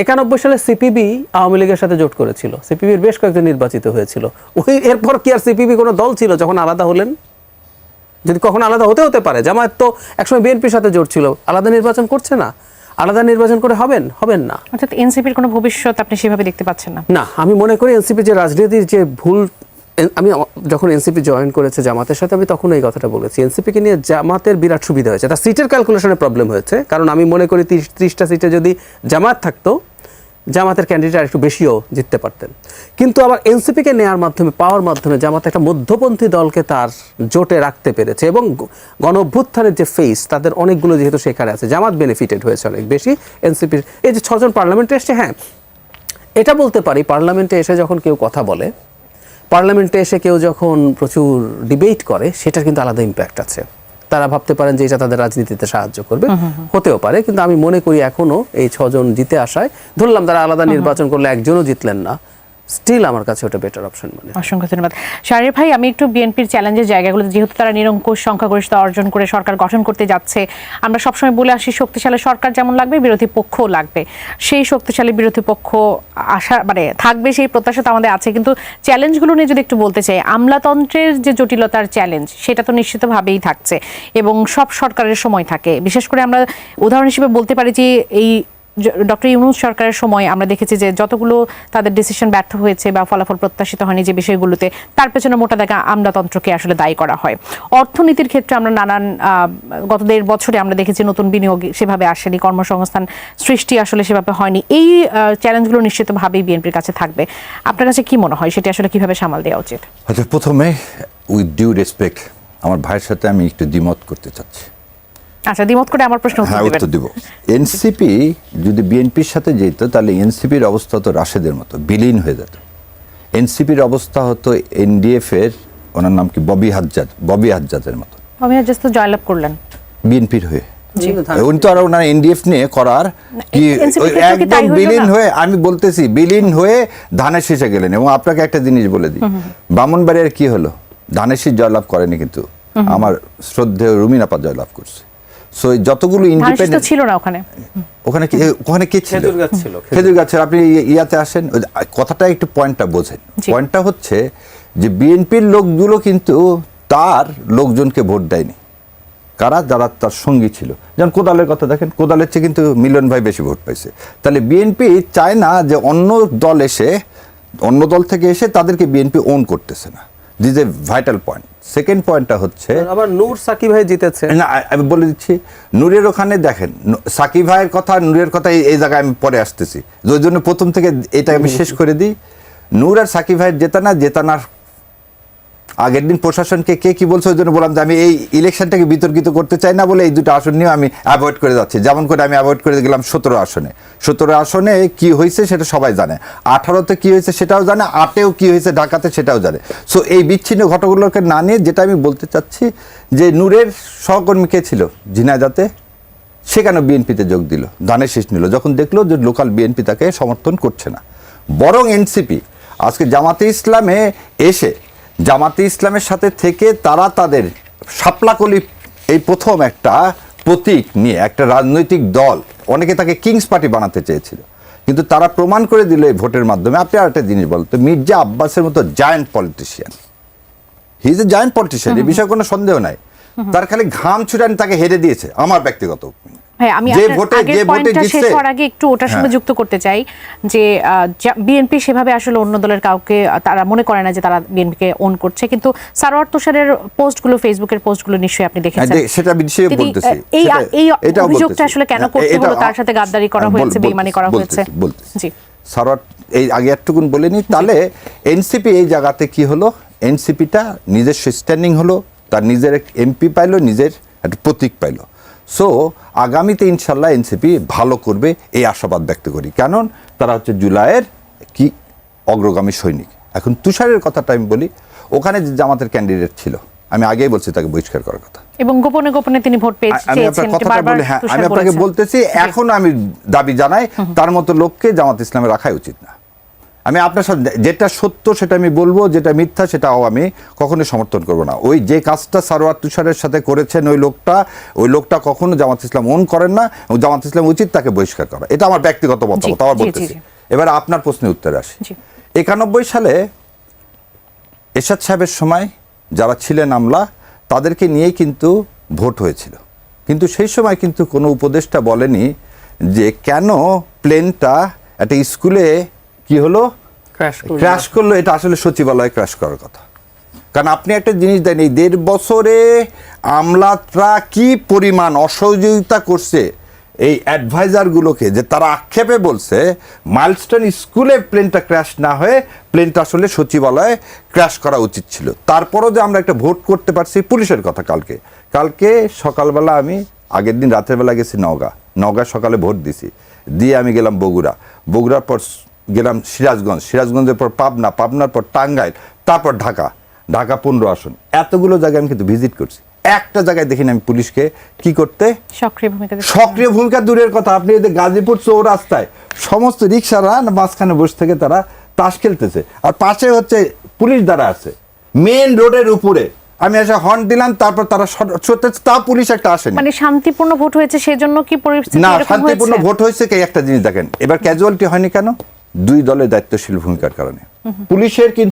91 সালে সিপিবি আওয়ামী লীগের সাথে জোট করেছিল, সিপিবির বেশ কয়েকজন নির্বাচিত হয়েছিল। ওই এরপর কি আর সিপিবি কোনো দল ছিল যখন আলাদা হলেন? যদি কখনো আলাদা হতে পারে, জামায়াত তো একসময় বিএনপির সাথে জোট ছিল, আলাদা নির্বাচন করছে না। আলাদা নির্বাচন করে হবেন না। অর্থাৎ এনসিপির কোনো ভবিষ্যৎ আপনি সেভাবে দেখতে পাচ্ছেন না? না, আমি মনে করি এনসিপি যে রাজনীতির যে ভুল, আমি যখন এনসিপি জয়েন করেছে জামাতের সাথে, আমি তখন এই কথাটা বলেছি, এনসিপিকে নিয়ে জামাতের বিরাট সুবিধা হয়েছে, তার সিটের ক্যালকুলেশনে প্রবলেম হয়েছে। কারণ আমি মনে করি 30টা সিটে যদি জামাত থাকতো, জামাতের ক্যান্ডিডেট একটু বেশিও জিততে পারতেন। কিন্তু আবার এনসিপিকে নেওয়ার মাধ্যমে, পাওয়ার মাধ্যমে জামাত একটা মধ্যপন্থী দলকে তার জোটে রাখতে পেরেছে, এবং গণ অভ্যুত্থানের যে ফেস, তাদের অনেকগুলো যেহেতু সেখানে আছে, জামাত বেনিফিটেড হয়েছে অনেক বেশি। এনসিপির এই যে 6 জন পার্লামেন্টে এসছে, হ্যাঁ এটা বলতে পারি, পার্লামেন্টে এসে যখন কেউ কথা বলে, পার্লামেন্টে এসে কেউ যখন প্রচুর ডিবেট করে, সেটার কিন্তু আলাদা ইম্প্যাক্ট আছে। তারা ভাবতে পারেন যে এটা তাদের রাজনীতিতে সাহায্য করবে, হতেও পারে। কিন্তু আমি মনে করি এখনো এই 6 জন জিতে আসায়, ধরলাম তারা আলাদা নির্বাচন করলে একজনও জিতলেন না, স্টিল আমার কাছে ওটা বেটার অপশন মনে হয়। অসংখ্য ধন্যবাদ শাহরিয়ার ভাই। আমি একটু বিএনপির চ্যালেঞ্জের জায়গাগুলোতে, যেহেতু তারা নিরঙ্কুশ সংখ্যাগরিষ্ঠতা অর্জন করে সরকার গঠন করতে যাচ্ছে, আমরা সবসময় বলে আসি শক্তিশালী সরকার যেমন লাগবে, বিরোধী পক্ষও লাগবে। সেই শক্তিশালী বিরোধী পক্ষ আসা মানে থাকবে, সেই প্রত্যাশা তো আমাদের আছে। কিন্তু চ্যালেঞ্জগুলো নিয়ে যদি একটু বলতে চাই, আমলাতন্ত্রের যে জটিলতার চ্যালেঞ্জ, সেটা তো নিশ্চিতভাবেই থাকছে এবং সব সরকারের সময় থাকে। বিশেষ করে আমরা উদাহরণ হিসেবে বলতে পারি যে এই ডক্টর ইউনূস সরকারের সময় আমরা দেখেছি যে যতগুলো তাদের ডিসিশন ব্যর্থ হয়েছে বা ফলাফল প্রত্যাশিত হয়নি যে বিষয়গুলোতে, তার পেছনে মোটা দাগে আমলাতন্ত্রকে আসলে দায়ী করা হয়। অর্থনীতির ক্ষেত্রে আমরা নানান গত 1.5 বছরে আমরা দেখেছি নতুন বিনিয়োগ সেভাবে আসেনি, কর্মসংস্থান সৃষ্টি আসলে সেভাবে হয়নি। এই চ্যালেঞ্জগুলো নিশ্চিতভাবেই বিএনপির কাছে থাকবে। আপনার কাছে কি মনে হয় সেটি আসলে কিভাবে সামাল দেওয়া উচিত? আচ্ছা, প্রথমে উইথ ডিউ রেসপেক্ট আমার ভাইয়ের সাথে আমি একটু দ্বিমত করতে চাচ্ছি। আচ্ছা, দ্বিমত করে আমার প্রশ্ন উত্তর দিব। এনসিপি যদি বিএনপির সাথে যেত, তাহলে এনসিপির অবস্থা তো রাশেদের মতো বিলীন হয়ে যেত। এনসিপির অবস্থা হতো এনডিএফ এর, ওনার নাম কি, ববি হাজ্জাজের মতো। ববি হাজ্জাজ তো জয়লাভ করলেন বিএনপির হয়ে। উনি তো আর ওনার এনডিএফ নিয়ে করার কি একদম বিলীন হয়ে, আমি বলতেছি বিলীন হয়ে ধানের শীষে গেলেন। এবং আপনাকে একটা জিনিস বলে দিই, ব্রাহ্মণবাড়িয়ার কি হলো, ধানের শীষ জয়লাভ করেনি, কিন্তু আমার শ্রদ্ধেয় রুমিন আপা জয়লাভ করছে। সো যতগুলো ইন্ডিপেন্ডেন্ট ছিল না ওখানে, ওখানে কে ছিল? খেজুর গাছ। আপনি ইয়াতে আসেন, কথাটা একটু পয়েন্টটা বোঝেন। পয়েন্টটা হচ্ছে যে বিএনপির লোকগুলো কিন্তু তার লোকজনকে ভোট দেয়নি। কারা? যারা তার সঙ্গী ছিল। যেমন কোদালের কথা দেখেন, কোদালের চেয়ে কিন্তু মিলন ভাই বেশি ভোট পাইছে। তাহলে বিএনপি চায় না যে অন্য দল থেকে এসে তাদেরকে বিএনপি ওন করতেছে না। This A vital point. Second পয়েন্টটা হচ্ছে, আবার নূর সাকিব ভাই জিতেছে না, আমি বলে দিচ্ছি, নূরের ওখানে দেখেন, সাকিব ভাইয়ের কথা, নূরের কথা এই জায়গায় আমি পরে আসতেছি, ওই জন্য প্রথম থেকে এটা আমি শেষ করে দিই। নূর আর সাকিব ভাইয়ের জেতানার আগের দিন প্রশাসনকে কে কি বলছে, ওই জন্য বললাম যে আমি এই ইলেকশনটাকে বিতর্কিত করতে চাই না বলে এই দুটো আসন নিয়ে আমি অ্যাভয়েড করে যাচ্ছি। যেমন করে আমি অ্যাভয়েড করে গেলাম 17 আসনে কি হয়েছে সেটা সবাই জানে, 18তে কি হয়েছে সেটাও জানে, 8এও কি হয়েছে ঢাকাতে সেটাও জানে। সো এই বিচ্ছিন্ন ঘটনাগুলোকে না নিয়ে যেটা আমি বলতে চাচ্ছি, যে নূরের সহকর্মী কে ছিল ঝিনাইদহে, সেখানে বিএনপিতে যোগ দিল, ধানের শীষ নিল, যখন দেখলো যে লোকাল বিএনপি তাকে সমর্থন করছে না। বরং এনসিপি আজকে জামাতে ইসলামে এসে, জামাতে ইসলামের সাথে থেকে তারা তাদের শাপলাকলি, এই প্রথম একটা প্রতীক নিয়ে একটা রাজনৈতিক দল, অনেকে তাকে কিংস পার্টি বানাতে চেয়েছিল, কিন্তু তারা প্রমাণ করে দিল এই ভোটের মাধ্যমে। আপনি আর একটা জিনিস বলতে, মির্জা আব্বাসের মতো giant politician, he is a giant politician, এই বিষয়ে কোনো সন্দেহ নাই। তার খালি ঘাম ছুটানি তাকে হেরে দিয়েছে, আমার ব্যক্তিগত। হ্যাঁ, আমি আগের পয়েন্টটা শেষ হওয়ার আগে একটু ওটার সঙ্গে যুক্ত করতে চাই যে বিএনপি সেভাবে আসলে অন্য দলের কাউকে তারা মনে করে না যে তারা বিএনপিকে ওন করছে, কিন্তু সারোয়ার তুষারের পোস্টগুলো, ফেসবুকের পোস্টগুলো নিশ্চয়ই আপনি দেখেছেন। সেটা বিষয়ে বলতেছি, এই অভিযোগটা আসলে কেন করতে হলো, তার সাথে গাদ্দারি করা হয়েছে, বেঈমানি করা হয়েছে। জি, সারোয়ার এই আগে একটুকুন বলেনি। তাহলে এনসিপি এই জায়গাতে কি হলো, এনসিপিটা নিজস্ব স্ট্যান্ডিং হলো, তার নিজের এমপি পাইলো, নিজের একটা প্রতীক পাইলো। সো আগামীতে ইনশাল্লাহ এনসিপি ভালো করবে এই আশাবাদ ব্যক্ত করি, কারণ তারা হচ্ছে জুলাইয়ের কি অগ্রগামী সৈনিক। এখন তুষারের কথাটা আমি বলি, ওখানে যে জামাতের ক্যান্ডিডেট ছিল, আমি আগেই বলছি তাকে বহিষ্কার করার কথা, এবং গোপনে গোপনে তিনি ভোট পেয়েছেন। আমি আপনাকে বলতেছি, এখন আমি দাবি জানাই তার মতো লোককে জামাত ইসলামে রাখাই উচিত না। আমি আপনার সাথে যেটা সত্য সেটা আমি বলবো, যেটা মিথ্যা সেটাও আমি কখনোই সমর্থন করব না। ওই যে কাজটা সারোয়ার তুষারের সাথে করেছেন ওই লোকটা কখনো জামাত ইসলাম ওন করেন না, এবং জামাত ইসলাম উচিত তাকে বহিষ্কার করা। এটা আমার ব্যক্তিগত মতামত, আবার বলতেছি। এবার আপনার প্রশ্নের উত্তরে আসি। 91 সালে এরশাদ সাহেবের সময় যারা ছিলেন আমলা, তাদেরকে নিয়েই কিন্তু ভোট হয়েছিল, কিন্তু সেই সময় কিন্তু কোনো উপদেষ্টা বলেনি যে কেন প্লেনটা একটা স্কুলে কি হলো ক্র্যাশ করলো, এটা আসলে সচিবালয়ে ক্র্যাশ করার কথা। কারণ আপনি একটা জিনিস দেন, এই 1.5 বছরে আমলারা কি পরিমাণ অসহযোগিতা করছে এই অ্যাডভাইজারগুলোকে, যে তারা আক্ষেপে বলছে মাইলস্টোন স্কুলে প্লেনটা ক্র্যাশ না হয়ে প্লেনটা আসলে সচিবালয়ে ক্র্যাশ করা উচিত ছিল। তারপরও যে আমরা একটা ভোট করতে পারছি পুলিশের কথা। কালকে সকালবেলা আমি আগের দিন রাতের বেলা গেছি নওগাঁ সকালে ভোট দিছি, দিয়ে আমি গেলাম বগুড়ার পর গেলাম সিরাজগঞ্জের পর পাবনার পর টাঙ্গাইল, তারপর ঢাকা 15 আসন। এতগুলো জায়গায় আমি কিন্তু ভিজিট করছি, একটা জায়গায় দেখিনি আমি পুলিশকে কি করতে সক্রিয় ভূমিকা। দূরের কথা, আপনি এদের গাজীপুর চৌরাস্তায় সমস্ত রিক্সারা মাঝখানে বসে থেকে তারা তাস খেলতেছে, আর পাশে হচ্ছে পুলিশ দ্বারা আছে মেন রোডের উপরে। আমি এসে হর্ন দিলাম, তারপর তারা তা পুলিশ একটা আসেনি। মানে শান্তিপূর্ণ ভোট হয়েছে, সেজন্য কি পরিস্থিতি না, এরকম শান্তিপূর্ণ হয়েছে? ভোট হয়েছে। একটা জিনিস দেখেন, এবার ক্যাজুয়ালিটি হয়নি কেন? দুই দলের দায়িত্বশীল ভূমিকার কারণে। পুলিশের কিন্তু